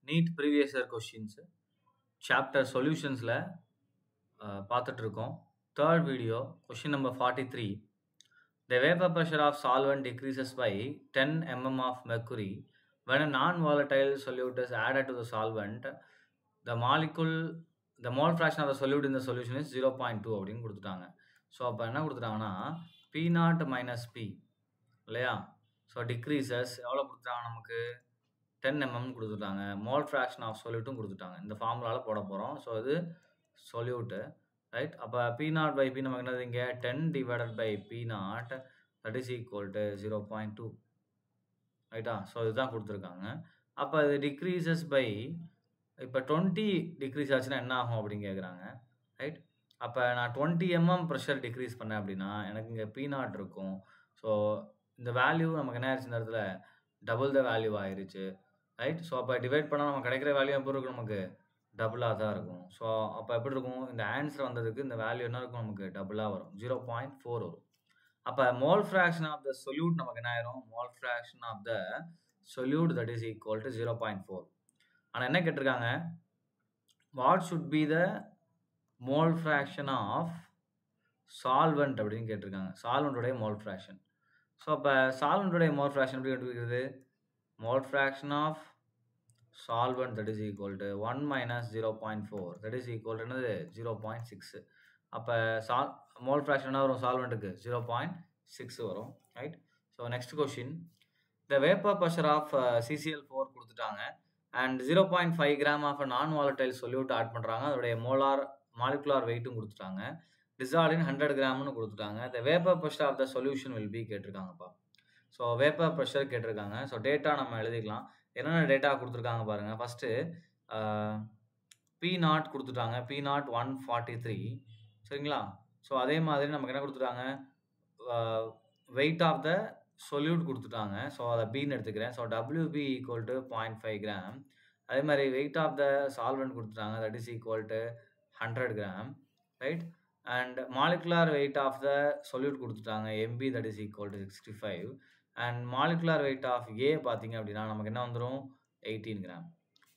NEET previous year questions chapter சொல்யூஷன்ஸில் பார்த்துட்ருக்கோம். Third video question number 43. The vapor pressure of solvent decreases by 10 mm of mercury when a non-volatile solute is added to the solvent. The mole fraction of the solute in the solution is 0.2 அப்படின்னு கொடுத்துட்டாங்க. So அப்போ என்ன கொடுத்துட்டாங்கன்னா P0 minus P இல்லையா? So decreases எவ்வளோ கொடுத்துட்டாங்க, நமக்கு 10 mm கொடுத்துட்டாங்க. Mole fraction of சொல்யூட்டும் கொடுத்துட்டாங்க. இந்த ஃபார்முலாவில் போட போகிறோம். ஸோ இது சொல்யூட்டு, ரைட்? அப்போ P0 by P நமக்கு என்னது இங்கே 10 divided by P0 that is equal to 0.2, ரைட்டா? ஸோ இதுதான் கொடுத்துருக்காங்க. அப்போ இது டிக்ரீசஸ் பை, இப்போ 20 டிக்ரீஸ் ஆச்சுன்னா என்ன ஆகும் அப்படின்னு கேட்குறாங்க, ரைட்? அப்போ நான் 20 mm ப்ரெஷர் டிக்ரீஸ் பண்ணேன் அப்படின்னா எனக்கு இங்கே P0 இருக்கும். ஸோ இந்த வேல்யூ நமக்கு என்ன ஆயிடுச்சு, இந்த இடத்துல டபுள் த வேல்யூ ஆயிடுச்சு, ரைட்? ஸோ அப்போ டிவைட் பண்ணால் நமக்கு கிடைக்கிற வேல்யூ எப்படி இருக்கும், நமக்கு டபுளாக தான் இருக்கும். ஸோ அப்போ எப்படி இருக்கும், இந்த ஆன்சர் வந்ததுக்கு இந்த வேல்யூ என்ன இருக்கும், நமக்கு டபுளாக வரும், 0.4 வரும். அப்போ mole fraction of the solute நமக்கு என்ன ஆயிரும், mole fraction of the solute that is equal to 0.4. ஆனால் என்ன கேட்டிருக்காங்க, what should be the mole fraction of solvent அப்படின்னு கேட்டிருக்காங்க. சால்வெண்ட்டுடைய மோல் ஃப்ராக்ஷன். ஸோ அப்போ சால்வெண்ட்டுடைய மோல் ஃப்ராக்ஷன் எப்படி கண்டுபிடிக்கிறது, mole fraction of solvent that is equal to 1 minus 0.4 that is equal to 0.6. அப்போ mole fraction என்ன வரும் சால்வெண்ட்டுக்கு, 0.6 வரும், right? So next question, the vapor pressure of CCl4 கொடுத்துட்டாங்க and 0.5 gram of a non-volatile solute add பண்ணுறாங்க. அதோடைய molecular வெயிட்டும் கொடுத்துட்டாங்க. dissolved in 100 gramனு கொடுத்துட்டாங்க. the vapor pressure of the solution will be கேட்டிருக்காங்கப்பா. ஸோ வேப்பர் ப்ரெஷர் கேட்டிருக்காங்க. ஸோ டேட்டா நம்ம எழுதிக்கலாம். என்னென்ன டேட்டா கொடுத்துருக்காங்க பாருங்கள். ஃபஸ்ட்டு P0 கொடுத்துட்டாங்க, P0 143, சரிங்களா? ஸோ அதே மாதிரி நமக்கு என்ன கொடுத்துட்டாங்க, வெயிட் ஆஃப் த சொல்யூட் கொடுத்துட்டாங்க. ஸோ அதை பின்னு எடுத்துக்கிறேன். So WB equal to 0.5 gram. அதே மாதிரி வெயிட் ஆஃப் த சால்வெண்ட் கொடுத்துட்டாங்க, that is equal to 100 gram, right? And molecular weight of the solute கொடுத்துட்டாங்க, MB that is equal to 65. And molecular weight of A பார்த்தீங்க அப்படின்னா நமக்கு என்ன வந்துடும், 18 gram.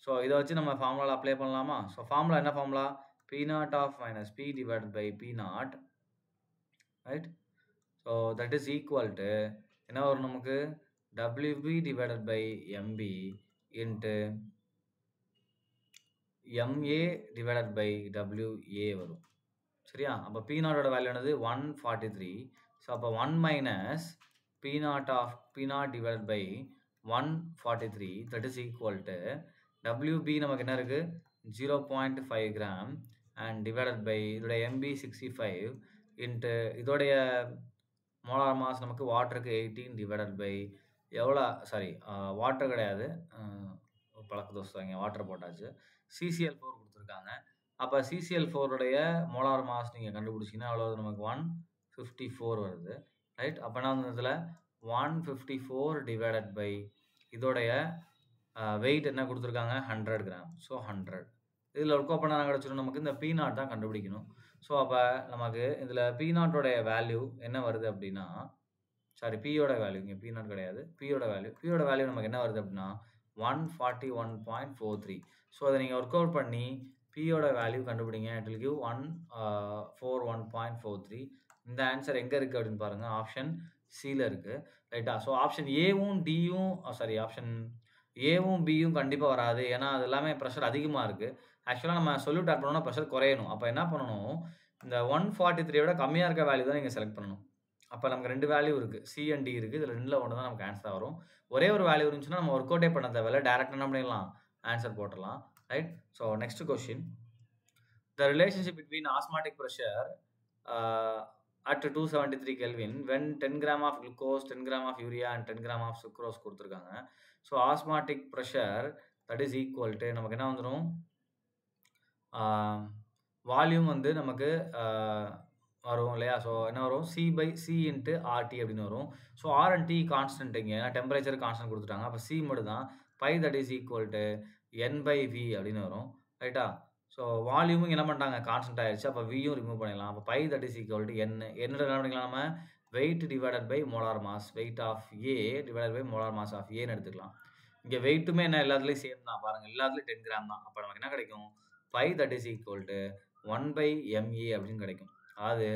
So இதை வச்சு நம்ம ஃபார்முலா அப்ளை பண்ணலாமா? ஸோ ஃபார்முலா என்ன formula, P0 of minus P divided by P0, right? So that is equal to என்ன வரும், நமக்கு WB divided by MB into MA divided by WA வரும், சரியா? அப்போ P0 வேல்யூ என்னது 143. ஸோ அப்போ 1 minus P0 of P0 divided by 143 that is equal to WB நமக்கு என்ன இருக்கு 0.5 கிராம் and divided by இதோடைய MB 65 into இதோடைய மோலார் மாஸ் நமக்கு வாட்டருக்கு 18 divided by எவ்வளோ, சாரி வாட்டர் கிடையாது, பழக்க தோஸ்தாங்க, வாட்டர் போட்டாச்சு. CCl4 கொடுத்துருக்காங்க. அப்போ CCl4 மோலார் மாஸ் நீங்கள் கண்டுபிடிச்சிங்கன்னா எவ்வளோ, நமக்கு 154 வருது, ரைட்? அப்போ என்ன வந்து இதில் 154 டிவைடட் பை இதோடைய வெயிட் என்ன கொடுத்துருக்காங்க, 100 கிராம். ஸோ 100 இதில் ஒர்க் அப் பண்ண கிடச்சிடும், நமக்கு இந்த P0 தான் கண்டுபிடிக்கணும். ஸோ அப்போ நமக்கு இதில் P0 வேல்யூ என்ன வருது அப்படின்னா, சாரி P-யோட வேல்யூ, இங்கே P0 கிடையாது, P-யோட வேல்யூ நமக்கு என்ன வருது அப்படின்னா 141.43. ஸோ அதை நீங்கள் ஒர்க் அவுட் பண்ணி P-யோட வேல்யூ கண்டுபிடிங்க. It will give 141.43. இந்த ஆன்சர் எங்கே இருக்குது அப்படின்னு பாருங்கள், ஆப்ஷன் சியில் இருக்குது, ரைட்டா? ஸோ ஆப்ஷன் ஏவும் டியும், சாரி ஆப்ஷன் ஏவும் பியும் கண்டிப்பாக வராது. ஏன்னா அது எல்லாமே ப்ரெஷர் அதிகமாக இருக்குது. ஆக்சுவலாக நம்ம சொல்யூட் ஆட் பண்ணோம்னா ப்ரெஷர் குறையணும். அப்போ என்ன பண்ணணும், இந்த 143 விட கம்மியாக இருக்க வேல்யூ தான் நீங்கள் செலக்ட் பண்ணணும். அப்போ நமக்கு 2 வேல்யூ இருக்குது, சி அண்ட் டி இருக்குது. இதில் 2ல் 1 தான் நமக்கு ஆன்சர் வரும். ஒரே ஒரு வேல்யூ இருந்துச்சுன்னா நம்ம ஒர்க் அவுட்டே பண்ண தேவையில்ல, டேரெக்டாக என்ன பண்ணிடலாம், ஆன்சர் போட்டுடலாம், right? So next question, the relationship between osmotic pressure at 273 Kelvin when 10 gram of glucose, 10 gram of urea and 10 gram of sucrose கொடுத்துருக்காங்க. So osmotic pressure that is equal to நமக்கு என்ன வந்துடும், வால்யூம் வந்து நமக்கு வரும் இல்லையா? So என்ன வரும், C/C இன்ட்டு RT அப்படின்னு வரும். ஸோ R and T கான்ஸ்டன்ட்டுங்க, ஏன்னா டெம்பரேச்சர் கான்ஸ்டன்ட் கொடுத்துட்டாங்க. அப்போ C மட்டும் தான், pi that is equal to N/V அப்படின்னு வரும், ரைட்டா? ஸோ வால்யூமும் என்ன பண்ணிட்டாங்க, கான்ஸ்டன்ட் ஆயிடுச்சு. அப்போ வியும் ரிமூவ் பண்ணிடலாம். அப்போ pi that is equal to என்னோட என்ன பண்ணிக்கலாம், நம்ம weight divided by molar mass, weight of A divided by molar mass of ஏன்னு எடுத்துக்கலாம். இங்கே வெயிட்டுமே என்ன எல்லாத்துலேயும் சேம் தான் பாருங்கள், எல்லாத்துலேயும் 10 கிராம் தான். அப்போ நமக்கு என்ன கிடைக்கும் 5 that is equal to 1/ME அப்படின்னு கிடைக்கும். அதாவது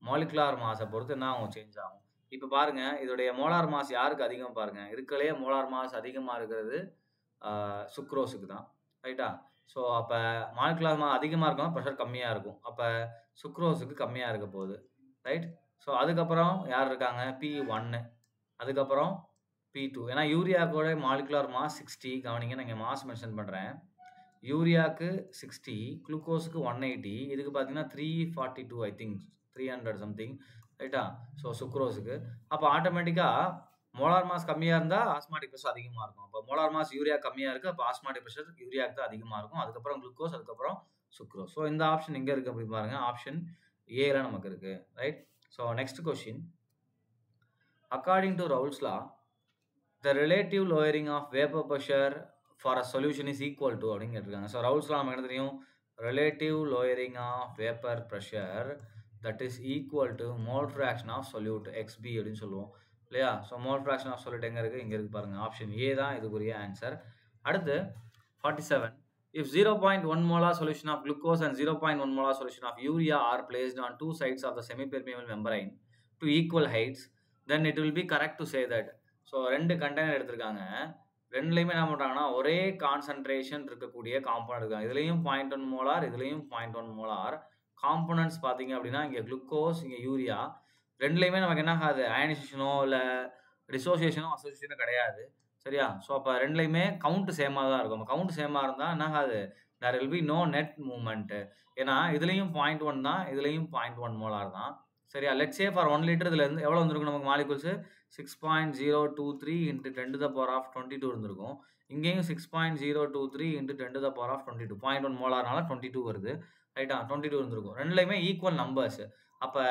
மாலிகுலார் மாஸை பொறுத்து என்ன ஆகும், சேஞ்ச் ஆகும். இப்போ பாருங்க இதோடைய மோலார் மாஸ் யாருக்கு அதிகம் பாருங்க, இருக்கலையே மோலார் மாஸ் அதிகமாக இருக்கிறது சுக்ரோஸுக்கு தான், ரைட்டா? ஸோ அப்போ மாலிகுலார் மாஸ் அதிகமாக இருக்கும், ப்ரெஷர் கம்மியாக இருக்கும். அப்போ சுக்ரோஸுக்கு கம்மியாக இருக்க போகுது, ரைட்? ஸோ அதுக்கப்புறம் யார் இருக்காங்க, P1, அதுக்கப்புறம் P2. ஏன்னா யூரியாவோட மாலிகுலார் மாஸ் 60, கவனிங்க நான் இங்கே மாஸ் மென்ஷன் பண்ணுறேன். யூரியாவுக்கு 60, குளுக்கோஸுக்கு 180, இதுக்கு பார்த்தீங்கன்னா 342, ஐ திங்க் 300 சம்திங், ரைட்டா? ஸோ சுக்ரோஸுக்கு அப்போ ஆட்டோமேட்டிக்காக மோலார் மாஸ் கம்மியாக இருந்தால் ஆஸ்மாட்டிக் ப்ரெஷர் அதிகமாக இருக்கும். அப்போ மோலார் மாஸ் யூரியா கம்மியாக இருக்குது, அப்போ ஆஸ்மாட்டிக் ப்ரெஷர் யூரியாவுக்கு தான் அதிகமாக இருக்கும். அதுக்கப்புறம் குளுக்கோஸ், அதுக்கப்புறம் சுக்ரோஸ். ஸோ இந்த ஆப்ஷன் எங்கே இருக்குது அப்படி பாருங்கள், ஆப்ஷன் ஏல நமக்கு இருக்குது, right? So next question, according to Raoult's law the relative lowering of vapor pressure for a solution is equal to அப்படின்னு கேட்டிருக்காங்க. ஸோ ரவுல்ஸ்லாம் நமக்கு என்ன தெரியும், relative lowering of vapor pressure that is equal to mole fraction of solute XB அப்படின்னு சொல்லுவோம் இல்லையா? So mole fraction of solute எங்கே இருக்குது, இங்கே இருக்குது பாருங்கள், ஆப்ஷன் ஏ தான் இதுக்குரிய ஆன்சர். அடுத்து 47, if 0.1 molar solution of glucose and 0.1 molar solution of urea are placed on two sides of the semi-permeable membrane to equal heights, then it will be correct to say that. So 2 container எடுத்திருக்காங்க, ரெண்டுலேயுமே என்ன பண்ணுறாங்கன்னா ஒரே concentration இருக்கக்கூடிய compound இருக்காங்க. இதுலேயும் 0.1 molar, இதுலேயும் 0.1 molar. Components பார்த்தீங்க அப்படின்னா இங்கே குளுக்கோஸ், இங்கே யூரியா, ரெண்டுலேயுமே நமக்கு என்ன ஆகாது, அயனைசேஷனோ இல்லை டிசோசியேஷனோ அசோசியேஷனோ கிடையாது, சரியா? ஸோ அப்போ ரெண்டுலேயுமே கவுண்ட் சேமாக தான் இருக்கும். கவுண்ட் சேமாக இருந்தால் என்ன ஆகாது, there will be no net movement. ஏன்னா இதுலேயும் 0.1 தான், இதுலேயும் 0.1 மோலார் தான், சரியா? லெட்ஸ் சே ஃபார் 1 லிட்டர் இதில் இருந்து எவ்வளோ வந்திருக்கும் நமக்கு மாலிகுல்ஸ், 6.023 × 10⁻22 இருந்திருக்கும். இங்கேயும் 6.023 × 10⁻22, 0.1 மோலார்னால 22 வருது, ரைட்டா? 22 இருந்திருக்கும். ரெண்டுலையுமே ஈக்குவல் நம்பர்ஸ், அப்போ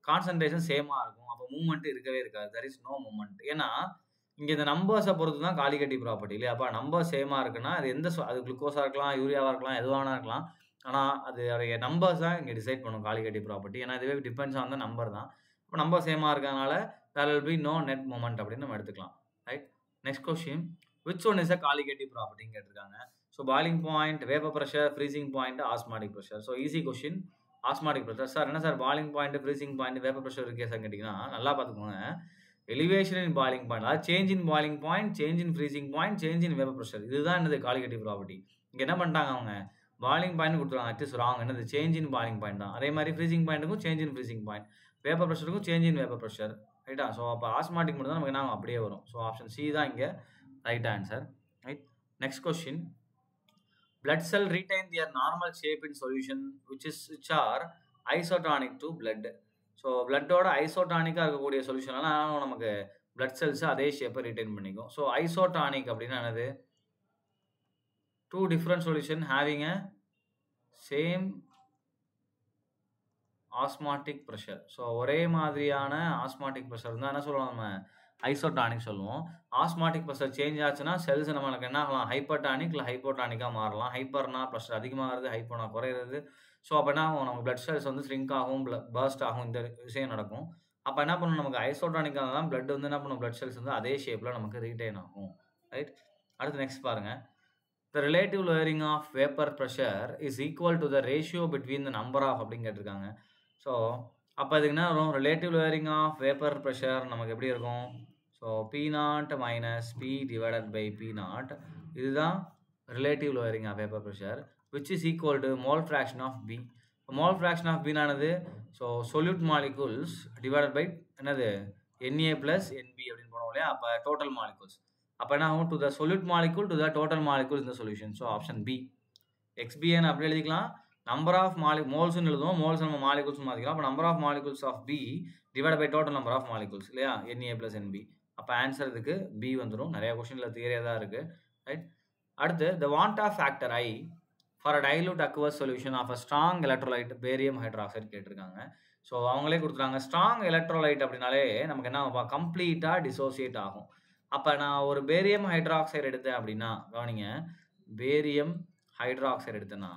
கான்சன்ட்ரேஷன் சேமாக இருக்கும். அப்போ மூவ்மெண்ட் இருக்கவே இருக்காது, there is no movement. ஏன்னா இங்கே இந்த நம்பர்ஸை பொறுத்து தான் காலிகட்டி ப்ராப்பர்ட்டி இல்லையா? அப்போ நம்பர் சேமாக இருக்குன்னா அது எந்த அது குளுக்கோஸாக இருக்கலாம், யூரியாவாக இருக்கலாம், எதுவானா இருக்கலாம். ஆனால் அது அதோடைய நம்பர்ஸ் தான் இங்கே டிசைட் பண்ணும் காலிகட்டி ப்ராப்பர்ட்டி. ஏன்னா இதுவே டிபெண்ட்ஸ் ஆன் த நம்பர் தான். இப்போ நம்பர் சேமாக இருக்கிறதுனால there will be no net moment அப்படின்னு நம்ம எடுத்துக்கலாம், right? Next question, which one is a colligative ப்ராப்பர்ட்டின்னு கேட்டிருக்காங்க. So boiling point, vapour pressure, freezing point, osmotic pressure. So easy question, osmotic pressure. Sir என்ன sir boiling point, freezing point, vapour pressure இருக்கே sir கேட்டிங்கன்னா நல்லா பார்த்துக்கோங்க. Elevation in boiling point, அதாவது change in boiling point, change in freezing point, change in vapour pressure, இதுதான் என்னது colligative property. இங்கே என்ன பண்ணிட்டாங்க அவங்க, பாயிலிங் பாயிண்ட் கொடுத்துருவாங்க, இட் இஸ் ராங். என்னது, சேஞ்ச் இன் பாயிலிங் பாயிண்ட் தான். அதே மாதிரி ஃப்ரீசிங் பாயிண்ட்டுக்கும் change in freezing point, vapour ப்ரெஷருக்கும் சேஞ்ச் இன் வேப்பர் ப்ரெஷர், ரைட்டா? ஸோ அப்போ ஆஸ்மாட்டிக் மட்டும் தான் நமக்கு என்ன அப்படியே வரும். ஸோ ஆப்ஷன் சி தான் இங்கே right answer, right? Next question, blood cell retain their normal shape in solution which are isotonic to blood. So பிளட்டோட ஐசோடானிக்காக இருக்கக்கூடிய சொல்யூஷன்லாம் நமக்கு பிளட் செல்ஸ் அதே ஷேப்பை ரீடைன் பண்ணிக்கும். ஸோ ஐசோடானிக் அப்படின்னா என்னது, 2 different solution having a same osmotic pressure. So ஒரே மாதிரியான ஆஸ்மாட்டிக் ப்ரெஷர் தான் என்ன சொல்லுவோம், நம்ம ஐசோடானிக் சொல்லுவோம். ஆஸ்மாட்டிக் ப்ரெஷர் சேஞ்ச் ஆச்சுன்னா செல்ஸ் நம்மளுக்கு என்ன ஆகலாம், ஹைப்பர்டானிக் இல்லை ஹைப்போடானிக்காக மாறலாம். ஹைப்பர்னா ப்ரெஷர் அதிகமாகிறது, ஹைப்போனா குறையிறது. ஸோ அப்போ என்ன ஆகும், நம்ம பிளட் செல்ஸ் வந்து ஸ்ரிங்க் ஆகும், பர்ஸ்ட் ஆகும், இந்த விஷயம் நடக்கும். அப்போ என்ன பண்ணணும், நமக்கு ஐசோடானிக்காக தான் பிளட் வந்து என்ன பண்ணும், பிளட் செல்ஸ் வந்து அதே ஷேப்பில் நமக்கு ரீடைன் ஆகும், ரைட்? அடுத்து நெக்ஸ்ட் பாருங்கள், the relative lowering of vapor pressure is equal to the ratio between the number of அப்படின்னு கேட்டிருக்காங்க. ஸோ அப்போ இதுக்கு என்ன வரும், relative lowering of vapour pressure நமக்கு எப்படி இருக்கும், so P0 minus P divided by P0, இதுதான் relative lowering of vapour pressure, which is equal to mole fraction of B. Mole fraction of பீனானது so solute molecules divided by என்னது Na + Nb அப்படின்னு போனோம் இல்லையா? அப்போ டோட்டல் மாலிகூல்ஸ். அப்போ என்ன ஆகும், to the solute molecule to the total molecule இந்த solution. So option B XBN அப்படி எழுதிக்கலாம். நம்பர் ஆஃப் மோல்ஸ்னு எழுதுவோம், மோல்ஸ் நம்ம மாலிகூல்ஸ் மாற்றிக்கலாம். அப்போ number of molecules of B divide by total number of molecules இல்லையா, Na + Nb. அப்போ ஆன்சர் இதுக்கு பி வந்துடும். நிறைய கொஸ்டினில் தியரியாக தான் இருக்குது, ரைட்? அடுத்து the want of factor I for a dilute aqueous solution of a strong electrolyte barium hydroxide கேட்டிருக்காங்க. ஸோ அவங்களே கொடுத்துருக்காங்க. ஸ்ட்ராங் எலக்ட்ரோலைட் அப்படின்னாலே நமக்கு என்ன ஆகும், கம்ப்ளீட்டாக டிசோசியேட் ஆகும். அப்போ நான் ஒரு பேரியம் ஹைட்ராக்சைடு எடுத்தேன் அப்படின்னா, கவனிங்க, பேரியம் ஹைட்ராக்சைடு எடுத்தேன்னா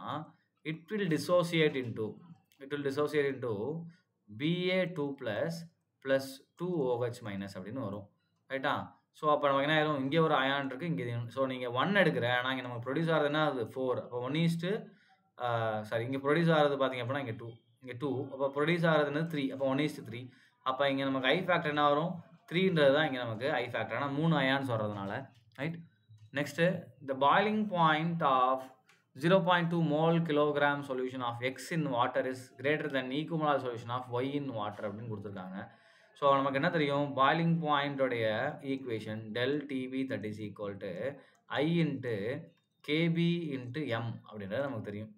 it will dissociate into Ba2+ + 2OH- அப்படின்னு வரும், ரைட்டா? ஸோ அப்போ நமக்கு என்ன ஆயிரும், இங்கே ஒரு அயான் இருக்குது, இங்கே ஸோ நீங்கள் 1 எடுக்கிறேன், ஆனால் இங்கே நமக்கு ப்ரொடியூஸ் ஆகிறதுனா அது 4. அப்போ 1 சாரி, இங்கே ப்ரொடியூஸ் ஆகிறது பார்த்தீங்க அப்படின்னா இங்கே 2, இங்கே 2, அப்போ ப்ரொடியூஸ் ஆகிறதுன்னு 3, அப்போ 1:3. அப்போ இங்கே நமக்கு ஐ ஃபேக்டர் என்ன வரும், 3ன்றது தான் இங்கே நமக்கு ஐ ஃபேக்டர், ஆனால் 3 அயான்ஸ் வர்றதுனால, right. Next, the boiling point of 0.2 mole kilogram solution of X in water is greater than equimolar solution of Y in water அப்படின்னு கொடுத்துருக்காங்க. ஸோ நமக்கு என்ன தெரியும், பாய்லிங் பாயிண்டோடைய equation del TB that is equal to I into KB into M அப்படின்றது நமக்கு தெரியும்,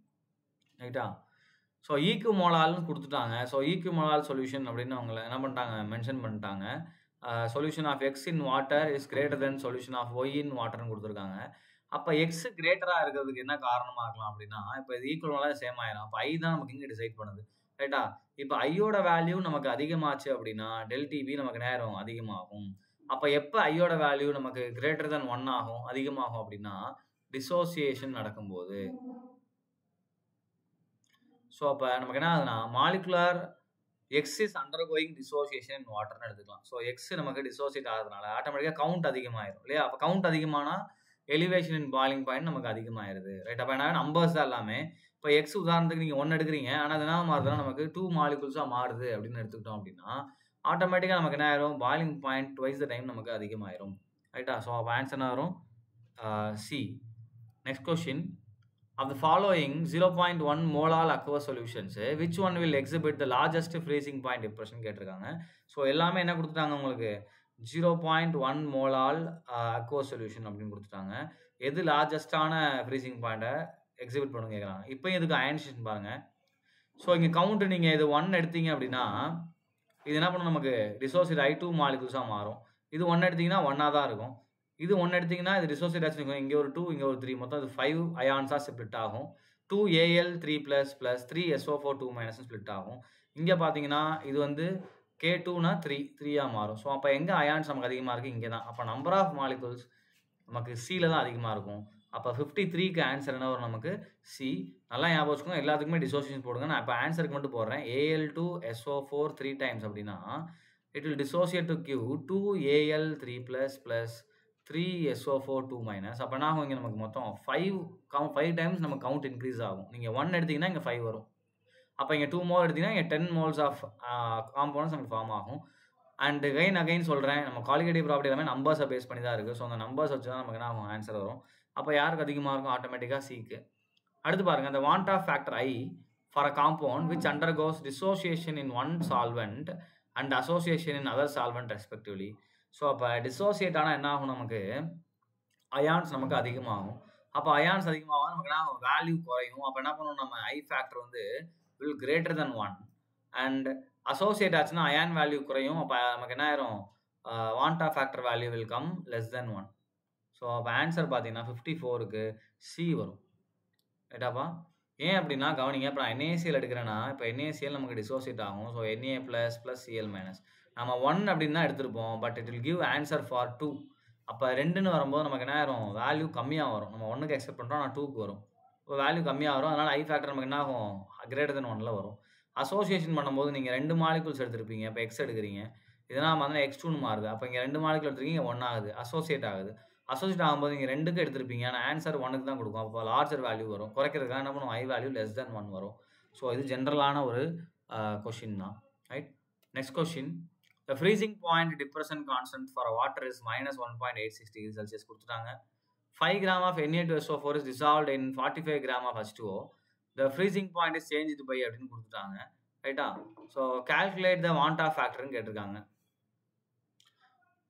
ரைட்டா. ஸோ ஈக்குமோலால்னு கொடுத்துட்டாங்க. ஸோ ஈக்குமோலால் சொல்யூஷன் அப்படின்னு அவங்கள என்ன பண்ணிட்டாங்க, மென்ஷன் பண்ணிட்டாங்க. Solution of X in water is greater than solution of Y in வாட்டர்னு கொடுத்துருக்காங்க. அப்போ எக்ஸ் கிரேட்டராக இருக்கிறதுக்கு என்ன காரணமாக இருக்கலாம் அப்படின்னா, இப்போ இது ஈக்குவலாக சேம் ஆயிரும். அப்போ ஐ தான் நமக்கு இங்கே டிசைட் பண்ணுது, ரைட்டா. இப்போ ஐயோட வேல்யூ நமக்கு அதிகமாச்சு அப்படின்னா del TB நமக்கு நேரம் அதிகமாகும். அப்போ எப்போ ஐயோட வேல்யூ நமக்கு கிரேட்டர் தென் 1 ஆகும், அதிகமாகும் அப்படின்னா டிசோசியேஷன் நடக்கும்போது. ஸோ அப்போ நமக்கு என்ன ஆகுதுன்னா, molecular X is undergoing dissociation in வாட்டர்னு எடுத்துக்கலாம். ஸோ எக்ஸ் நமக்கு டிசோசியேட் ஆகிறதுனால ஆட்டோமேட்டிக்காக கவுண்ட் அதிகமாயிரும் இல்லையா. அப்போ கவுண்ட் அதிகமானால் எலிவேஷன் இன் பாயிலிங் பாயிண்ட் நமக்கு அதிகமாயிருது, ரைட். அப்போ என்ன நம்பர்ஸ் தான் எல்லாமே. இப்போ எக்ஸ் உதாரணத்துக்கு நீங்கள் 1 எடுக்கிறீங்க, ஆனால் அது என்ன மாறுதுன்னா நமக்கு 2 மாலிகுல்ஸாக மாறுது அப்படின்னு எடுத்துக்கிட்டோம் அப்படின்னா ஆட்டோமேட்டிக்காக நமக்கு என்ன ஆயிரும், boiling point twice the time நமக்கு அதிகமாயிரும், ரைட்டா. ஸோ அப்போ ஆன்சர் என்ன வரும், C. Next question, of the following 0.1 molar aqueous solutions, which one will exhibit the largest freezing point depression கேட்டிருக்காங்க. ஸோ எல்லாமே என்ன கொடுத்துட்டாங்க உங்களுக்கு, 0.1 molar aqueous solution அப்படின்னு கொடுத்துட்டாங்க. எது லார்ஜஸ்டான ஃப்ரீசிங் பாயிண்ட்டை எக்ஸிபிட் பண்ணுங்க கேட்குறாங்க. இப்போ இதுக்கு அயனைசேஷன் பாருங்கள். ஸோ இங்கே கவுண்ட் நீங்கள் இது 1 எடுத்தீங்க அப்படின்னா இது என்ன பண்ணும், நமக்கு டிசோசியேட் I2 மாலிகுல்ஸாக மாறும். இது 1 எடுத்தீங்கன்னா 1ஆக தான் இருக்கும். இது 1 எடுத்தீங்கன்னா இது டிசோசியேட் ஆச்சு, இங்கே ஒரு 2, இங்கே ஒரு 3, மொத்தம் இது 5 அயான்ஸாக ஸ்ப்ளிட் ஆகும். 2Al3+ + 3SO4 ஸ்ப்ளிட் ஆகும். இங்கே பார்த்தீங்கன்னா இது வந்து K2னா 3ஆக மாறும். ஸோ அப்போ எங்கே அயான்ஸ் நமக்கு அதிகமாக இருக்குது, இங்கே தான். அப்போ நம்பர் ஆஃப் மாலிகுல்ஸ் நமக்கு சியில் தான் அதிகமாக இருக்கும். அப்போ 53க்கு ஆன்சர் என்ன வரும், நமக்கு சி. நல்லா ஞாபகம் வச்சுக்கோங்க, எல்லாத்துக்குமே டிசோசியேஷன் போடுங்க. நான் இப்போ ஆன்சருக்கு மட்டும் போடுறேன். Al2SO4 3 times அப்படின்னா it will dissociate to give 2Al3+ + 3SO4 2-. அப்போ என்ன ஆகும், இங்கே நமக்கு மொத்தம் 5 டைம்ஸ் நமக்கு கவுண்ட் இன்க்ரீஸ் ஆகும். நீங்கள் 1 எடுத்தீங்கன்னா இங்கே 5 வரும். அப்போ இங்கே 2 மோல் எடுத்தீங்கன்னா இங்கே 10 moles ஆஃப் காம்பவுண்ட்ஸ் நமக்கு ஃபார்ம் ஆகும். அண்ட் அகைன் சொல்கிறேன், நம்ம குவாலிட்டேட்டிவ் ப்ராப்பர்ட்டி எல்லாமே நம்பர்ஸை பேஸ் பண்ணி தான் இருக்குது. ஸோ அந்த நம்பர்ஸ் வச்சு தான் நமக்கு என்ன ஆகும், ஆன்சர் வரும். அப்போ யாருக்கு அதிகமாக இருக்கும், ஆட்டோமேட்டிக்காக சிக்கு. அடுத்து பாருங்கள், the want of factor I for a compound which undergoes dissociation in one solvent and association in other solvent respectively. So அப்போ டிசோசியேட் ஆனால் என்ன ஆகும், நமக்கு அயான்ஸ் நமக்கு அதிகமாகும். அப்போ அயான்ஸ் அதிகமாகும் நமக்கு என்ன ஆகும், வேல்யூ குறையும். அப்போ என்ன பண்ணுவோம், நம்ம ஐ ஃபேக்டர் வந்து will greater than 1 and associate ஆச்சுன்னா அயான் வேல்யூ குறையும். அப்போ நமக்கு என்ன ஆயிரும், van't Hoff factor value will come less than 1. So அப்போ ஆன்சர் பார்த்தீங்கன்னா 54க்கு சி வரும், ரைட்டாப்பா. ஏன் அப்படின்னா கவனிங்க, இப்போ நான் NaCl எடுக்கிறேன்னா இப்போ NaCl நமக்கு டிசோசியேட் ஆகும். So Na++ Cl-. நம்ம 1 அப்படின்னு தான் எடுத்திருப்போம், but it will give answer for 2. அப்போ 2ன்னு வரும்போது நமக்கு என்ன ஆயிரும், வேல்யூ கம்மியாக வரும். நம்ம 1க்கு எக்ஸ்பெக்ட் பண்ணுறோம், ஆனால் 2க்கு வரும். இப்போ வேல்யூ கம்மியாக வரும். அதனால் ஐ ஃபேக்டர் நமக்கு என்ன ஆகும், கிரேட்டர் தென் 1ல் வரும். அசோசியேஷன் பண்ணும்போது நீங்கள் 2 மாலிகுல்ஸ் எடுத்திருப்பீங்க, இப்போ எக்ஸ் எடுக்கிறீங்க, இதனால் பார்த்தீங்கன்னா X2ன்னு மாறுது. அப்போ இங்கே 2 மாலிகுல் எடுத்துருக்கீங்க, 1 ஆகுது, அசோசியேட் ஆகுது. அசோசியேட் ஆகும்போது நீங்கள் 2க்கு எடுத்திருப்பீங்க, ஆனால் ஆன்சர் 1க்கு தான் கொடுக்கும். அப்போ லார்ஜர் வேல்யூ வரும். குறைக்கிறதுக்காக என்ன பண்ணுவோம், ஐ வேல்யூ less than 1 வரும். ஸோ இது ஜென்ரலான ஒரு கொஷின் தான், right. Next question, the freezing point depression constant for a water is -1.86 degrees Celsius கொடுத்துட்டாங்க. 5 gram of Na2SO4 is dissolved in 45 gram of H2O. The freezing point is changed by அப்படின்னு கொடுத்துட்டாங்க, ரைட்டா. So calculate the want of factorன்னு கேட்டிருக்காங்க.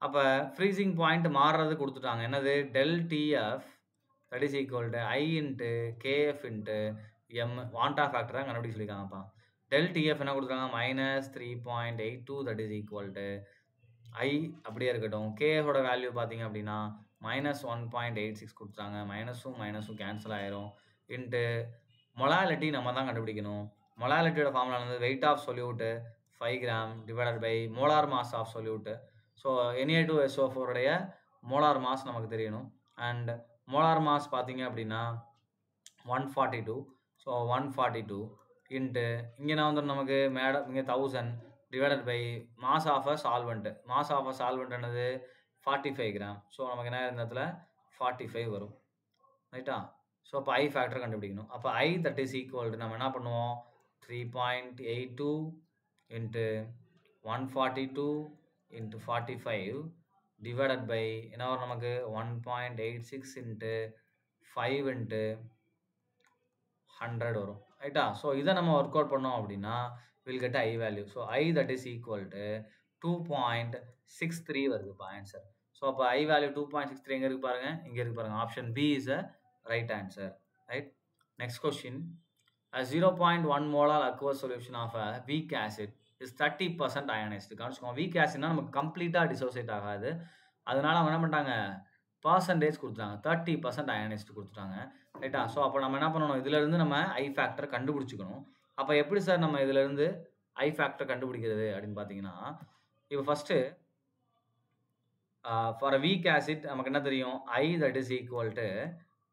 அப்போ freezing point மாறுறது கொடுத்துட்டாங்க, என்னது, del TF that is equal to I into KF into M. Van't Hoff factor தான் கண்டுபிடிக்க சொல்லியிருக்காங்கப்பா. del TF என்ன கொடுத்துருக்காங்க, -3.82 that is equal to I அப்படியே இருக்கட்டும். KFோட வேல்யூ பார்த்தீங்க அப்படின்னா -1.86 கொடுத்துட்டாங்க. மைனஸும் கேன்சல் ஆயிரும். இன்ட்டு மொலாலிட்டி நம்ம தான் கண்டுபிடிக்கணும். மொலாலிட்டியோட ஃபார்முலா வந்து weight of solute 5 gram divided by molar mass of solute. So Na2SO4 molar mass நமக்கு தெரியணும். அண்ட் மோலார் மாஸ் பார்த்தீங்க அப்படின்னா 142. ஸோ 142 இன்ட்டு இங்கே நான் வந்து நமக்கு மேடம் இங்கே 1000 divided by mass of a solvent. Mass of a solvent என்னது 45 கிராம். ஸோ நமக்கு என்ன இந்த இடத்துல 45 வரும். ரைட்டா? ஸோ அப்போ I ஃபேக்டர் கண்டுபிடிக்கணும். அப்போ I that is equal to நம்ம என்ன பண்ணுவோம் 3.82 இன்ட்டு 142 இன்ட்டு 45 டிவைடட் பை என்ன வரும் நமக்கு 1.86 இன்ட்டு 5 இன்ட்டு 100 வரும். ரைட்டா? ஸோ இதை நம்ம ஒர்க் அவுட் பண்ணோம் அப்படின்னா will get I value. So I that is equal to 2.63 வருதுப்பா ஆன்சர். ஸோ அப்போ I வேல்யூ 2.63 எங்கே இருக்கு பாருங்க, இங்கே இருக்கு பாருங்க. Option B is a right answer. Right. Next question. A 0.1 molar aqueous solution of a weak acid is 30% ionized. கவனிச்சுக்கோங்க, வீக் ஆசிட்னா நமக்கு கம்ப்ளீட்டாக டிசோசியேட் ஆகாது. அதனால அவங்க என்ன பண்ணிட்டாங்க, பர்சன்டேஜ் கொடுத்துட்டாங்க, 30% அயனைஸ்டு கொடுத்துட்டாங்க. ரைட்டா? ஸோ அப்போ நம்ம என்ன பண்ணணும், இதுலேருந்து நம்ம I ஃபேக்டர் கண்டுபிடிச்சிக்கணும். அப்போ எப்படி சார் நம்ம இதுலேருந்து I ஃபேக்டர் கண்டுபிடிக்கிறது அப்படின்னு பார்த்தீங்கன்னா, இப்போ first for a weak acid நமக்கு என்ன தெரியும், I that is equal to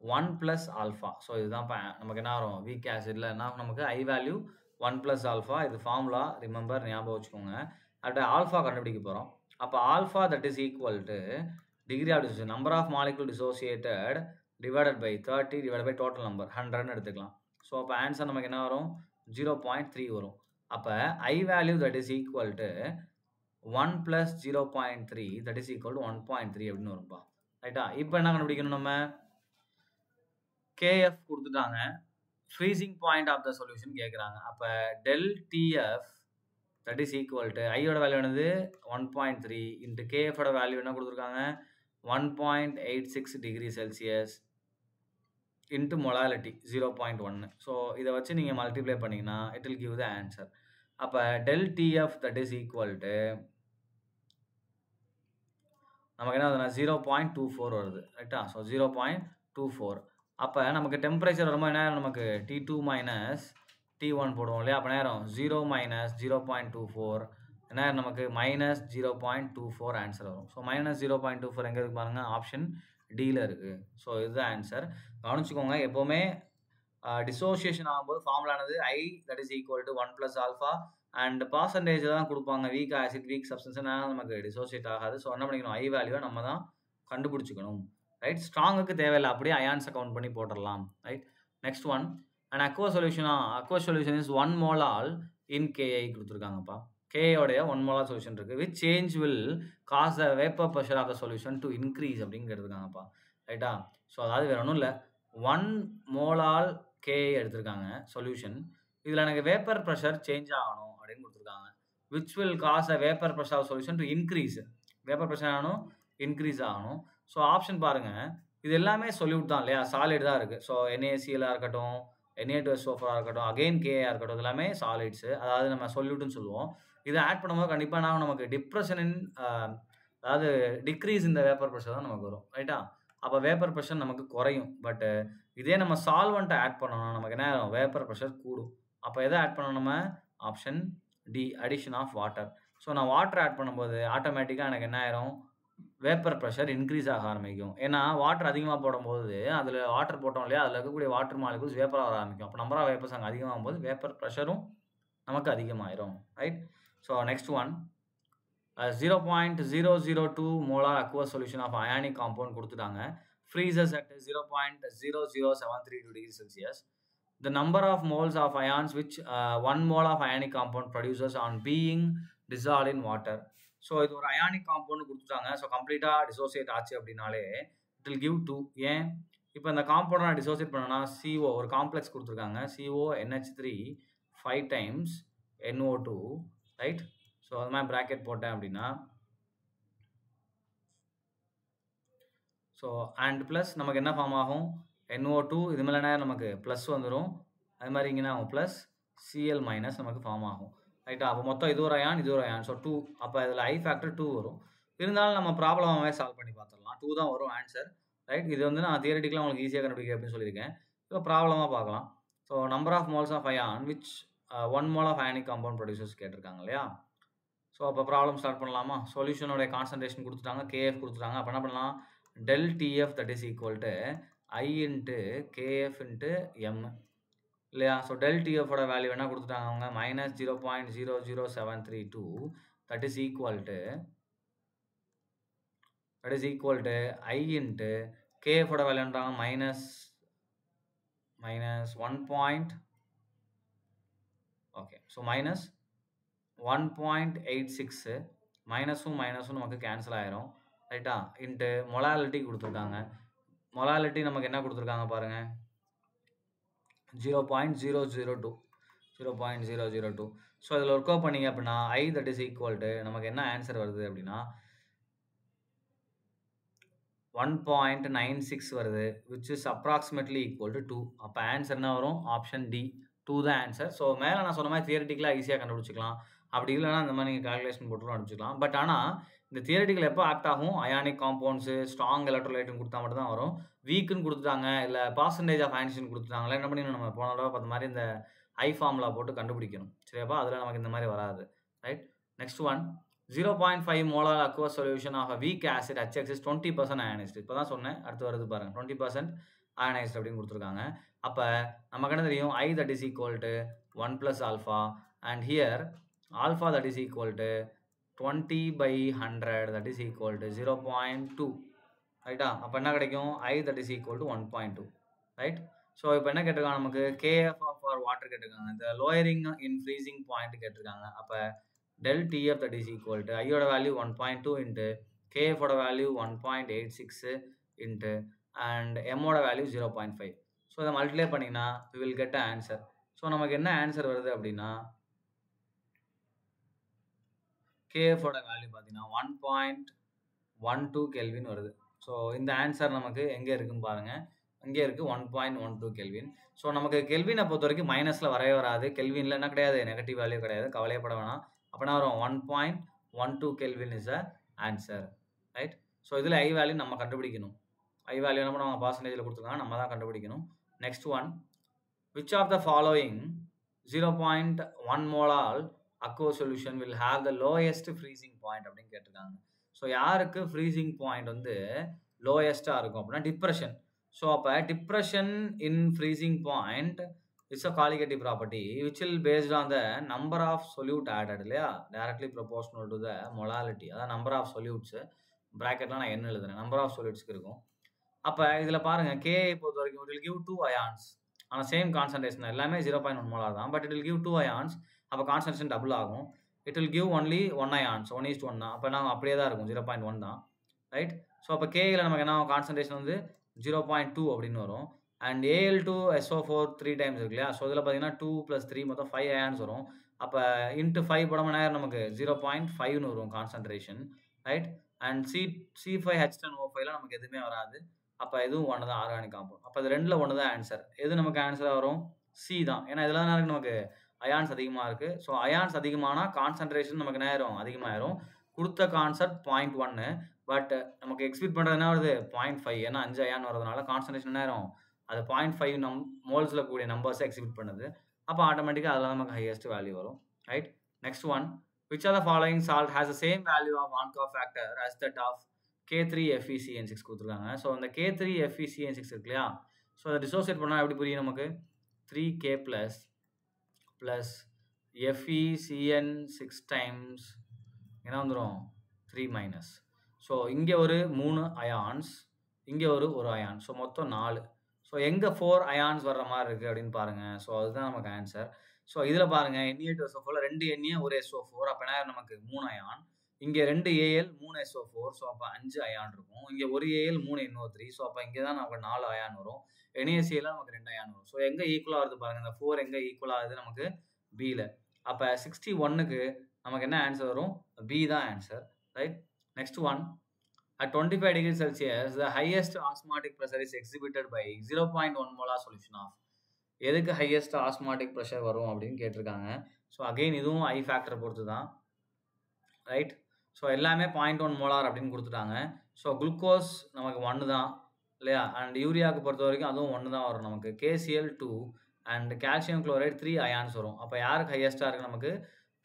1 plus alpha. So இதுதான் நமக்கு என்ன வரும், வீக் ஆசிடில் என்ன நமக்கு I வேல்யூ 1 ப்ளஸ் ஆல்ஃபா. இது ஃபார்முலா, ரிமெம்பர், ஞாபகம் வச்சுக்கோங்க. அப்படி ஆல்ஃபா கண்டுபிடிக்க போகிறோம். அப்போ alpha that is equal to degree of dissociation, number of molecule dissociated divided by 30 divided by total number 100ன்னு எடுத்துக்கலாம். ஸோ அப்போ ஆன்சர் நமக்கு என்ன வரும், 0.3 வரும். அப்போ I value that is equal to 1 plus 0.3 that is equal to 1.3 அப்படின்னு வரும்பா. ரைட்டா? இப்போ என்ன கண்டுபிடிக்கணும், நம்ம KF கொடுத்துட்டாங்க, freezing point of the solution கேட்குறாங்க. அப்போ del TF that is equal to ஐயோட வேல்யூ என்னது 1.3 இன்ட்டு KFோட வேல்யூ என்ன கொடுத்துருக்காங்க 1.86 டிகிரி செல்சியஸ் இன்ட்டு மொலாலிட்டி 0.1. ஸோ இதை வச்சு நீங்கள் மல்டிப்ளை பண்ணிங்கன்னா it will give the answer. அப்போ del TF that is equal to நமக்கு என்ன வருதுன்னா 0.24 வருது. ரைட்டா? ஸோ 0.24. அப்போ நமக்கு டெம்பரேச்சர் வரும்போது என்ன ஆயிரும், நமக்கு T2 மைனஸ் T1 போடுவோம் இல்லையா, அப்போ நேரம் 0 மைனஸ் 0.24 என்ன ஆயிரும், நமக்கு மைனஸ் 0.24 ஆன்சர் வரும். ஸோ மைனஸ் 0.24 எங்கே இருக்கு பாருங்க, ஆப்ஷன் டியில் இருக்குது. ஸோ இதுதான் ஆன்சர். கவனிச்சுக்கோங்க, எப்போவுமே டிசோசியேஷன் ஆகும்போது ஃபார்முலானது I that is equal to 1 plus alpha and percentage தான் கொடுப்பாங்க. வீக் ஆசிட், வீக் சப்ஸ்டன்ஸ்னால் நமக்கு டிசோசியேட் ஆகாது. ஸோ என்ன பண்ணிக்கணும், I வேல்யூவை நம்ம தான் கண்டுபிடிச்சிக்கணும். ரைட்? ஸ்ட்ராங்குக்கு தேவையில்லை, அப்படியே அயான்ஸை கவுண்ட் பண்ணி போட்டுடலாம். Right. Next one, and aqueous solution is 1 mole in Ki கொடுத்துருக்காங்கப்பா. K-உடைய 1 mole சொல்யூஷன் இருக்குது. Which change will cause the vapour pressure of the solution to increase அப்படின்னு எடுத்துருக்காங்கப்பா. ரைட்டா? ஸோ அதாவது வேறு ஒன்றும் இல்லை, 1 mole K எடுத்திருக்காங்க சொல்யூஷன். இதில் எனக்கு வேப்பர் ப்ரெஷர் சேஞ்ச் ஆகணும் அப்படின்னு கொடுத்துருக்காங்க. Which will cause the vapour pressure of solution to increase. Vapour pressure ஆகணும், இன்க்ரீஸ் ஆகணும். ஸோ ஆப்ஷன் பாருங்கள், இது எல்லாமே சொல்யூட் தான் இல்லையா, சாலிட் தான் இருக்குது. ஸோ NaCl இருக்கட்டும், Na2SO4 இருக்கட்டும், அகெயின் Ka இருக்கட்டும், எல்லாமே சாலிட்ஸு, அதாவது நம்ம சொல்யூட்னு சொல்லுவோம். இதை ஆட் பண்ணும்போது கண்டிப்பாக நான் நமக்கு டிப்ரெஷனின் அதாவது டிக்ரீஸ் இந்த வேப்பர் ப்ரெஷர் தான் நமக்கு வரும். ரைட்டா? அப்போ வேப்பர் ப்ரெஷர் நமக்கு குறையும். பட்டு இதே நம்ம சால்வெண்ட்டை ஆட் பண்ணோம்னா நமக்கு என்ன ஆகும், வேப்பர் ப்ரெஷர் கூடும். அப்போ எதை ஆட் பண்ணணும், நம்ம option D, addition of water. So நான் வாட்டர் ஆட் பண்ணும்போது ஆட்டோமேட்டிக்காக எனக்கு என்ன ஆயிரும், வேப்பர் ப்ரெஷர் இன்க்ரீஸ் ஆக ஆரம்பிக்கும். ஏன்னா வாட்டர் அதிகமாக போடும்போது அதில் வாட்டர் போட்டோம் இல்லையா, அதில் இருக்கக்கூடிய வாட்டர் மாலிகுல்ஸ் வேப்பர் ஆக ஆரம்பிக்கும். அப்போ நம்பர் ஆஃப் வேப்பர்ஸ் அங்கே அதிகமாகும் போது வேப்பர் ப்ரெஷரும் நமக்கு அதிகமாயிரும். Right? So next one, 0.002 molar aqueous solution of ionic compound கொடுத்துட்டாங்க. Freezes at 0.0073 degree Celsius. The number of moles of ions which 1 mole of ionic compound produces on being dissolved in water. So இது ஒரு ionic compound கொடுத்துட்டாங்க. So கம்ப்ளீட்டாக dissociate ஆச்சு அப்படின்னாலே it will give 2. ஏன் இப்போ இந்த காம்பவுண்டை நான் டிசோசியேட் பண்ணேன்னா CO ஒரு காம்ப்ளெக்ஸ் கொடுத்துருக்காங்க, CONH3 5 times NO2. Right? So அது மாதிரி ப்ராக்கெட் போட்டேன் அப்படின்னா ஸோ அண்ட் ப்ளஸ் நமக்கு என்ன ஃபார்ம் ஆகும், NO2 இது மேலே என்ன நமக்கு ப்ளஸ் வந்துடும். அது மாதிரி இங்கே ஆகும் ப்ளஸ் Cl மைனஸ் நமக்கு ஃபார்ம் ஆகும். ரைட்டா? அப்போ மொத்தம் இது ஒரு அயான், இது ஒரு அயான். ஸோ 2. அப்போ இதில் I ஃபேக்டர் 2 வரும். இருந்தாலும் நம்ம ப்ராப்ளமாகவே சால்வ் பண்ணி பார்த்துடலாம். 2 தான் வரும் ஆன்சர். ரைட்? இது வந்து நான் தியரிட்டிக்கலாக உங்களுக்கு ஈஸியாக கண்டுபிடிக்க அப்படின்னு சொல்லியிருக்கேன். இப்போ ப்ராப்ளமாக பார்க்கலாம். So number of moles of ion which 1 mole of ionic compound producers கேட்டிருக்காங்க இல்லையா. ஸோ அப்போ ப்ராப்ளம் ஸ்டார்ட் பண்ணலாமா. சொல்யூஷனோடைய கான்சன்ட்ரேஷன் கொடுத்துட்டாங்க, KF கொடுத்துட்டாங்க. அப்போ என்ன பண்ணலாம், del TF that is equal to I into KF into M இல்லையா. ஸோ டெல் TFோட வேல்யூ என்ன கொடுத்துட்டாங்க அவங்க, minus 0.00732 that is equal to that is equal to I into KF ஓட வேல்யூ என்னறாங்க minus 1 point, okay, so minus 1.86 மைனஸும் நமக்கு கேன்சல் ஆயிரும் ரைட்டா இன்ட்டு மொலாலிட்டி கொடுத்துருக்காங்க. மொலாலிட்டி நமக்கு என்ன கொடுத்துருக்காங்க பாருங்க 0.002. ஸோ இதில் ஒர்க் அவுட் பண்ணிங்க அப்படின்னா I that is equal to நமக்கு என்ன ஆன்சர் வருது அப்படின்னா 1.96 வருது, which is approximately equal to 2. அப்போ ஆன்சர் என்ன வரும்? ஆப்ஷன் டி 2 தான் ஆன்சர். ஸோ மேலே நான் சொன்ன மாதிரி தியரிட்டிக்கலாக ஈஸியாக கண்டுபிடிச்சிக்கலாம். அப்படி இல்லைனா இந்த மாதிரி நீங்கள் கால்குலேஷன் போட்டு அனுப்பிச்சிக்கலாம். பட் ஆனால் இந்த தியரிட்டிக்கல் எப்போ ஆக்ட் ஆகும்? அயானிக் காம்பவுண்ட்ஸு ஸ்ட்ராங் எலக்ட்ரோலைட்னு கொடுத்தா மட்டும் தான் வரும். வீக்குன்னு கொடுத்துட்டாங்க, இல்லை பர்சன்டேஜ் ஆஃப் ஆன்சன் கொடுத்துட்டாங்களா, என்ன பண்ணி நம்ம போன தடவை பார்த்த மாதிரி இந்த ஐ ஃபார்முலா போட்டு கண்டுபிடிக்கணும். சரியாப்பா? அதில் நமக்கு இந்த மாதிரி வராது. Right, next one 0.5 molar aqueous solution of a weak acid HX is 20% ionized. இப்போ தான் சொன்னேன், அடுத்து வருது பாருங்க 20% ionized அப்படின்னு கொடுத்துருக்காங்க. அப்போ நமக்கு என்ன தெரியும்? I that is equal to 1 plus alpha and here alpha that is equal to 20/100 that is equal to 0.2. ரைட்டா? அப்போ என்ன கிடைக்கும்? I that is equal to 1.2. Right? So இப்போ என்ன கேட்டிருக்காங்க? நமக்கு KF for water கேட்டிருக்காங்க, இந்த lowering in freezing point கேட்டிருக்காங்க. அப்போ del TF that is equal to I ஓட வேல்யூ 1.2 into KF ஓட வேல்யூ 1.86 into and M ஓட வேல்யூ 0.5. ஸோ இதை மல்டிப்ளை பண்ணிங்கன்னா we will get an answer. So நமக்கு என்ன ஆன்சர் வருது அப்படின்னா KF ஓட வேல்யூ பார்த்தீங்கன்னா 1.12 கெல்வின் வருது. ஸோ இந்த ஆன்சர் நமக்கு எங்கே இருக்குன்னு பாருங்கள், இங்கே இருக்குது 1.12 கெல்வின். ஸோ நமக்கு கெல்வினை பொறுத்த வரைக்கும் மைனஸில் வரவே வராது, கெல்வினில் என்ன கிடையாது, நெகட்டிவ் வேல்யூ கிடையாது, கவலையப்பட வேணாம். அப்போனா வரும் 1.12 kelvin is a answer. Right? So இதில் ஐ வேல்யூ நம்ம கண்டுபிடிக்கணும். ஐ வேல்யூ என்ன பண்ணுவாங்க? பர்சன்டேஜில் கொடுத்துருக்காங்க, நம்ம தான் கண்டுபிடிக்கணும். Next one, which of the following 0.1 molal aqueous solution will have the lowest freezing point அப்படின்னு கேட்டிருக்காங்க. ஸோ யாருக்கு ஃப்ரீசிங் பாயிண்ட் வந்து லோயஸ்ட்டாக இருக்கும் அப்படின்னா டிப்ரெஷன். ஸோ அப்போ depression in freezing point it's a colligative property which will based on the number of solute added, இல்லையா, directly proportional to the molality. அதான் number of சொல்யூட்ஸு, ப்ராக்கெட்லாம் நான் என்ன எழுதுறேன், நம்பர் ஆஃப் சொல்யூட்ஸ்க்கு இருக்கும். அப்போ இதில் பாருங்கள் கே பொறுத்த வரைக்கும் it will give 2 ions ஆனால் சேம் கான்சன்ட்ரேஷன், எல்லாமே 0.1 molar தான், but it will give 2 ions. அப்போ கான்சன்ட்ரேஷன் டபுள் ஆகும். it will give only 1 ions, 1:1 தான். அப்போ நாங்கள் அப்படியே தான் இருக்கும், 0.1 தான். ரைட்? ஸோ அப்போ கேயில் நமக்கு என்ன கான்சன்ட்ரேஷன் வந்து 0.2 அப்படின்னு வரும். அண்ட் Al2SO4 3 டைம்ஸ் இருக்கு இல்லையா? ஸோ இதில் பார்த்தீங்கன்னா 2 + 3 மொத்தம் 5 அயான்ஸ் வரும். அப்போ இன்ட்டு 5 போடாமல் நேரம் நமக்கு 0.5ன்னு வரும் கான்சன்ட்ரேஷன். ரைட்? அண்ட் C5H10O5ல நமக்கு எதுவுமே வராது. அப்போ எதுவும் ஒன்று தான் ஆர்கானிக் காம்பவுண்ட். அப்போ இது ரெண்டில் ஒன்று தான் ஆன்சர். எது நமக்கு ஆன்சராக வரும்? சி தான். ஏன்னா இதில் தான் நமக்கு அயான்ஸ் அதிகமாக இருக்குது. ஸோ அயான்ஸ் அதிகமானால் கான்சன்ட்ரேஷன் நமக்கு நேரம் அதிகமாகிடும். கொடுத்த கான்செப்ட் 0.1, பட் நமக்கு எக்ஸ்பெக்ட் பண்ணுறது என்ன வருது? 0.5. ஏன்னா 5 அயான் வரதுனால கான்சன்ட்ரேஷன் நேரம் அது 0.5 மோல்ஸில் கூடிய நம்பர்ஸை எக்ஸிக்யூட் பண்ணுது. அப்போ ஆட்டோமேட்டிக்காக அதில் நமக்கு ஹையஸ்ட் வேல்யூ வரும். Right? Next one, which are the following salt has the same value of van't Hoff factor as that of K3FeCN6 கொடுத்துருக்காங்க. ஸோ அந்த K3FeCN6 இருக்கு இல்லையா? ஸோ அதை டிசோசியேட் பண்ணால் எப்படி புரியும் நமக்கு? 3K plus FeCN6 டைம்ஸ் என்ன வந்துடும்? 3-. ஸோ இங்கே ஒரு 3 அயான்ஸ், இங்கே ஒரு அயான், ஸோ மொத்தம் 4. ஸோ எங்கே 4 அயான்ஸ் வர்ற மாதிரி இருக்குது அப்படின்னு பாருங்கள். ஸோ அதுதான் நமக்கு ஆன்சர். ஸோ இதில் பாருங்கள் Na2SO4ல 2 Na 1 SO4, அப்போ என்ன நமக்கு 3 அயான். இங்கே 2 Al 3 SO4, ஸோ அப்போ 5 அயான் இருக்கும். இங்கே 1 Al 3 NO3, ஸோ அப்போ இங்கே தான் நமக்கு 4 அயான் வரும். NaCl நமக்கு 2 அயான் வரும். ஸோ எங்கே ஈக்குவலாக வருது பாருங்கள், இந்த 4 எங்கே ஈக்குவலாக ஆகுது நமக்கு? பியில். அப்போ 61க்கு நமக்கு என்ன ஆன்சர் வரும்? பி தான் answer. Right? Next one, at 25 degrees Celsius, the highest osmotic pressure is exhibited by 0.1 molar solution of. எதுக்கு highest osmotic pressure வரும் அப்படின்னு கேட்டிருக்காங்க. ஸோ அகெயின் இதுவும் ஐ ஃபேக்டரை பொறுத்து தான். ரைட்? ஸோ எல்லாமே 0.1 மோலார் அப்படின்னு கொடுத்துட்டாங்க. ஸோ குளுக்கோஸ் நமக்கு 1 தான் இல்லையா? அண்ட் யூரியாவுக்கு பொறுத்த வரைக்கும் அதுவும் 1 தான் வரும் நமக்கு. KCl2 and calcium chloride 3 ions வரும். அப்போ யாருக்கு ஹையஸ்ட்டாக இருக்குது? நமக்கு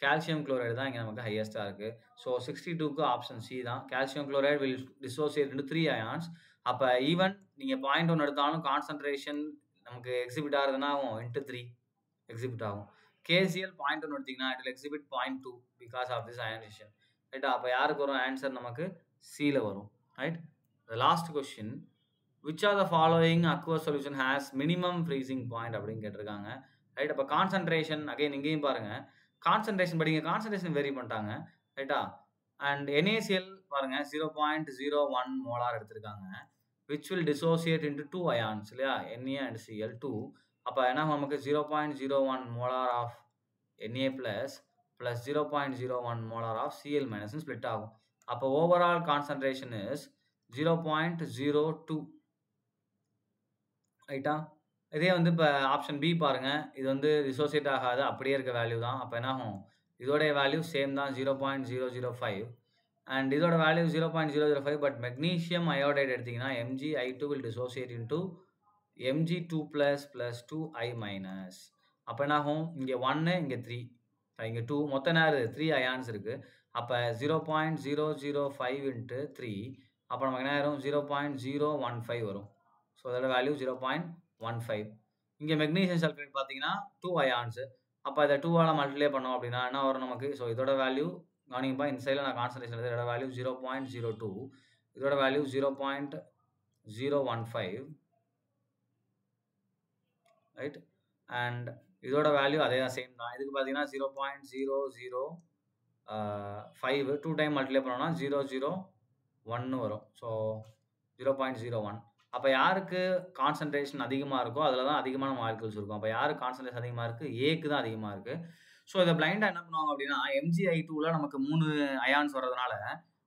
கால்சியம் குளோரைடு தான் இங்கே நமக்கு ஹையஸ்ட்டாக இருக்குது. ஸோ 62க்கு ஆப்ஷன் சி தான். Calcium chloride will dissociate into 3 ions. அப்போ ஈவன் நீங்கள் 0.1 எடுத்தாலும் கான்சன்ட்ரேஷன் நமக்கு எக்ஸிபிட் ஆகுதுன்னா ஆகும் இன்ட்டு 3 எக்ஸிபிட் ஆகும். KCl 0.1 எடுத்திங்கன்னா it will exhibit 0.2 because of this ionisation. ரைட்டா? அப்போ யாருக்கு வரும் ஆன்சர்? நமக்கு சியில் வரும். right? The last question, which of the following aqueous solution has minimum freezing point அப்படின்னு கேட்டிருக்காங்க. ரைட், அப்போ கான்சன்ட்ரேஷன் அகைன் இங்கேயும் பாருங்க, கான்சன்ட்ரேஷன் படிங்க, கான்சன்ட்ரேஷன் வெரி பண்ணிட்டாங்க. ரைட்டா? அண்ட் NaCl பாருங்க 0.01 மோலார் எடுத்திருக்காங்க, which will dissociate into 2 ions இல்லையா, Na and Cl2. அப்போ என்ன நமக்கு 0.01 molar of Na plus 0.01 molar of Cl minus split ஆகும். அப்போ overall concentration is 0.02. ரைட்டா? இதே வந்து இப்போ ஆப்ஷன் பி பாருங்க, இது வந்து டிசோசியேட் ஆகாது, அப்படியே இருக்க வேல்யூ தான். அப்போ என்ன ஆகும், இதோடைய வேல்யூ சேம் தான் 0.005 அண்ட் இதோட வேல்யூ 0.005. பட் மெக்னீஷியம் அயோடைடு எடுத்தீங்கன்னா Mg(I2) will dissociate into Mg2 plus 2I minus. அப்போ என்ன ஆகும், இங்கே 1 இங்கே 3 இங்கே 2, மொத்தம் நேரம் 3 அயான்ஸ் இருக்கு. அப்போ 0.005 into 3, அப்போ நமக்கு என்ன ஆயிரும் 0.015 வரும். ஸோ அதோட வேல்யூ 0.15. இங்கே மெக்னீசியம் சல்ஃபேட் பார்த்தீங்கன்னா 2 அயான்ஸ், அப்போ அதை 2ஆல் மல்டிப்ளை பண்ணோம் அப்படின்னா என்ன வரும் நமக்கு. ஸோ இதோட வேல்யூ கவனிப்பா, இந்த சைடில் நான் கான்சன்ட்ரேஷன் இதோட வேல்யூ 0.02, இதோட வேல்யூ 0.015, ரைட். அண்ட் இதோட வேல்யூ அதே தான், சேம் தான். இதுக்கு பார்த்தீங்கன்னா 0.005 2 டைம் மல்டிப்ளை பண்ணோம்னா 0.01 வரும். ஸோ 0.01. அப்போ யாருக்கு கான்சன்ட்ரேஷன் அதிகமாக இருக்கோ அதில் தான் அதிகமான மாலிகுல்ஸ் இருக்கும். அப்போ யாருக்கு கான்சன்ட்ரேஷன் அதிகமாக இருக்குது, ஏக்கு தான் அதிகமாக இருக்குது. ஸோ இதை பிளைண்டாக என்ன பண்ணுவாங்க அப்படின்னா, Mg(I2)ல நமக்கு 3 அயான்ஸ் வர்றதுனால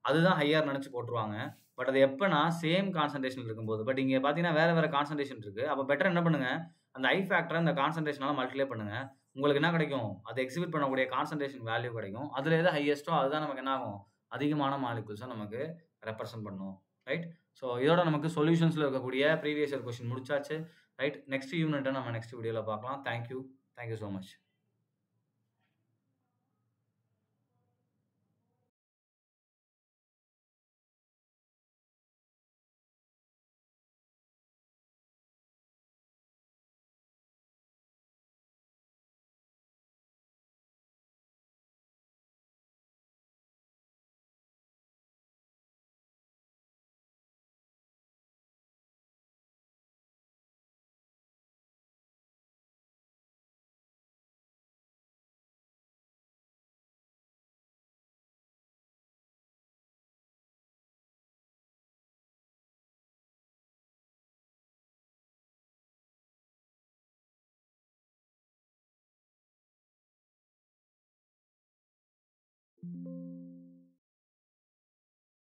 அதுதான் ஹையர் நினச்சி போட்டுருவாங்க. பட் அது எப்போனா சேம் கான்சன்ட்ரேஷன் இருக்கும்போது. பட் இங்கே பார்த்தீங்கன்னா வேறு கான்சன்ட்ரேஷன் இருக்குது. அப்போ பெட்டர் என்ன பண்ணுங்கள், அந்த ஐ ஃபேக்டரை இந்த கான்சன்ட்ரேஷனால மல்டிப்ளை பண்ணுங்க, உங்களுக்கு என்ன கிடைக்கும், அது எக்ஸிபிட் பண்ணக்கூடிய கான்சன்ட்ரேஷன் வேல்யூ கிடைக்கும். அதில் எது ஹையஸ்ட்டோ அதுதான் நமக்கு என்ன ஆகும், அதிகமான மாலிகுல்ஸை நமக்கு ரெப்ரசென்ட் பண்ணும். ரைட். ஸோ இதோட நமக்கு சொல்யூஷன்ஸில் இருக்கக்கூடிய ப்ரீவியஸ் இயர் கொஸ்டின் முடிச்சாச்சு. ரைட், நெக்ஸ்ட் யூனிட்டை நம்ம நெக்ஸ்ட் வீடியோவில் பார்க்கலாம். Thank you so much.